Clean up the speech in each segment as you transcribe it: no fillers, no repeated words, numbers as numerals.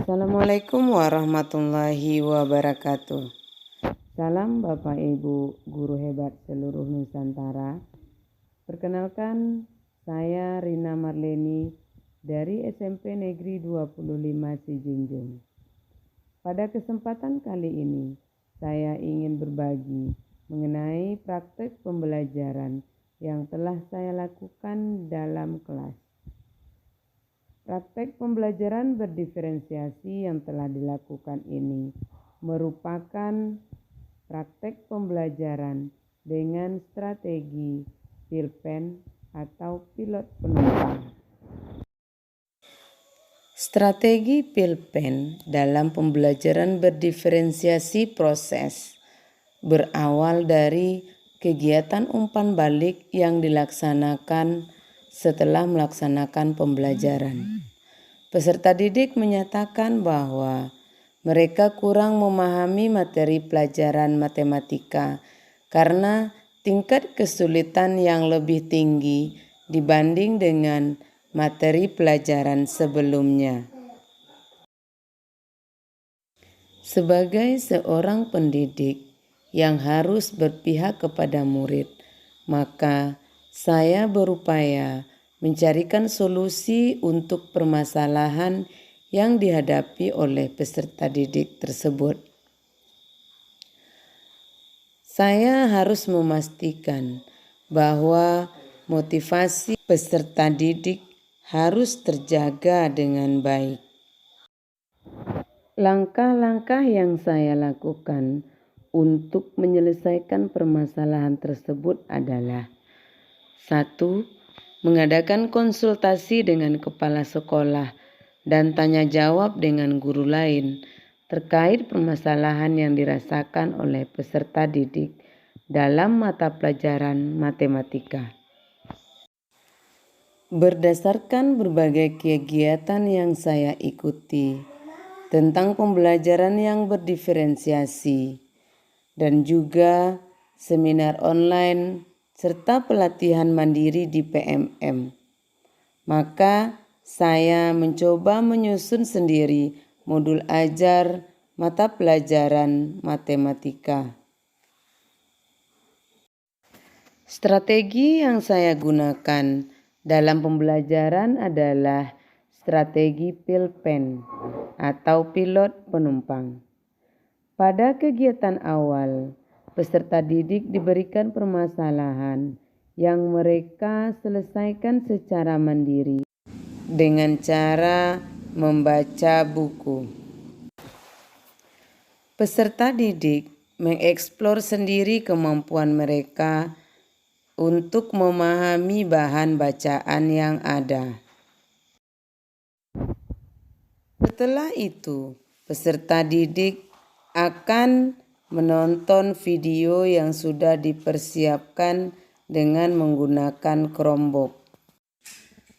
Assalamualaikum warahmatullahi wabarakatuh. Salam Bapak Ibu Guru hebat seluruh Nusantara. Perkenalkan, saya Rina Marleni dari SMP Negeri 25 Sijunjung. Pada kesempatan kali ini, saya ingin berbagi mengenai praktek pembelajaran yang telah saya lakukan dalam kelas. Praktek pembelajaran berdiferensiasi yang telah dilakukan ini merupakan praktek pembelajaran dengan strategi PILPEN atau pilot penumpang. Strategi PILPEN dalam pembelajaran berdiferensiasi proses berawal dari kegiatan umpan balik yang dilaksanakan setelah melaksanakan pembelajaran. Peserta didik menyatakan bahwa mereka kurang memahami materi pelajaran matematika karena tingkat kesulitan yang lebih tinggi dibanding dengan materi pelajaran sebelumnya. Sebagai seorang pendidik yang harus berpihak kepada murid, maka saya berupaya mencarikan solusi untuk permasalahan yang dihadapi oleh peserta didik tersebut. Saya harus memastikan bahwa motivasi peserta didik harus terjaga dengan baik. Langkah-langkah yang saya lakukan untuk menyelesaikan permasalahan tersebut adalah: 1. Mengadakan konsultasi dengan kepala sekolah dan tanya jawab dengan guru lain terkait permasalahan yang dirasakan oleh peserta didik dalam mata pelajaran matematika. Berdasarkan berbagai kegiatan yang saya ikuti tentang pembelajaran yang berdiferensiasi dan juga seminar online serta pelatihan mandiri di PMM, maka saya mencoba menyusun sendiri modul ajar mata pelajaran matematika. Strategi yang saya gunakan dalam pembelajaran adalah strategi PILPEN atau pilot penumpang. Pada kegiatan awal, peserta didik diberikan permasalahan yang mereka selesaikan secara mandiri dengan cara membaca buku. Peserta didik mengeksplor sendiri kemampuan mereka untuk memahami bahan bacaan yang ada. Setelah itu, peserta didik akan menonton video yang sudah dipersiapkan dengan menggunakan Chromebook.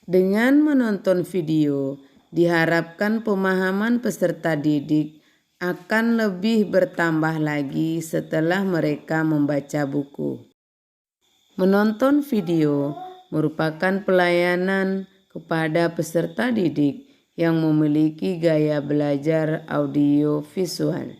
Dengan menonton video, diharapkan pemahaman peserta didik akan lebih bertambah lagi setelah mereka membaca buku. Menonton video merupakan pelayanan kepada peserta didik yang memiliki gaya belajar audio visual.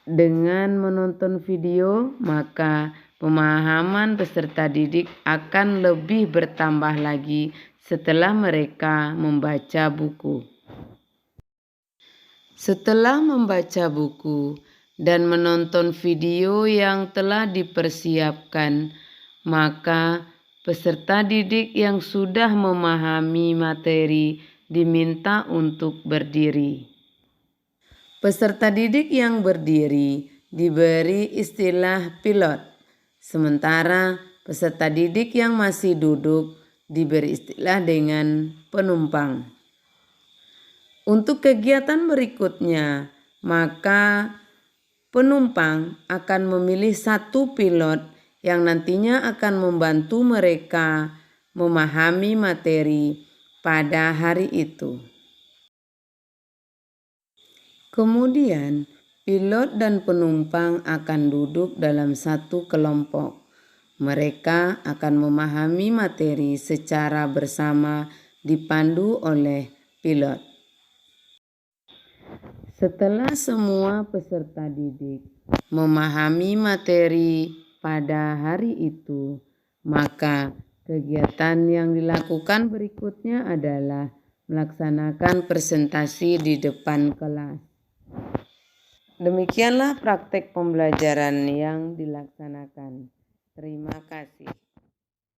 Dengan menonton video, maka pemahaman peserta didik akan lebih bertambah lagi setelah mereka membaca buku. Setelah membaca buku dan menonton video yang telah dipersiapkan, maka peserta didik yang sudah memahami materi diminta untuk berdiri. Peserta didik yang berdiri diberi istilah pilot, sementara peserta didik yang masih duduk diberi istilah dengan penumpang. Untuk kegiatan berikutnya, maka penumpang akan memilih satu pilot yang nantinya akan membantu mereka memahami materi pada hari itu. Kemudian, pilot dan penumpang akan duduk dalam satu kelompok. Mereka akan memahami materi secara bersama dipandu oleh pilot. Setelah semua peserta didik memahami materi pada hari itu, maka kegiatan yang dilakukan berikutnya adalah melaksanakan presentasi di depan kelas. Demikianlah praktek pembelajaran yang dilaksanakan. Terima kasih.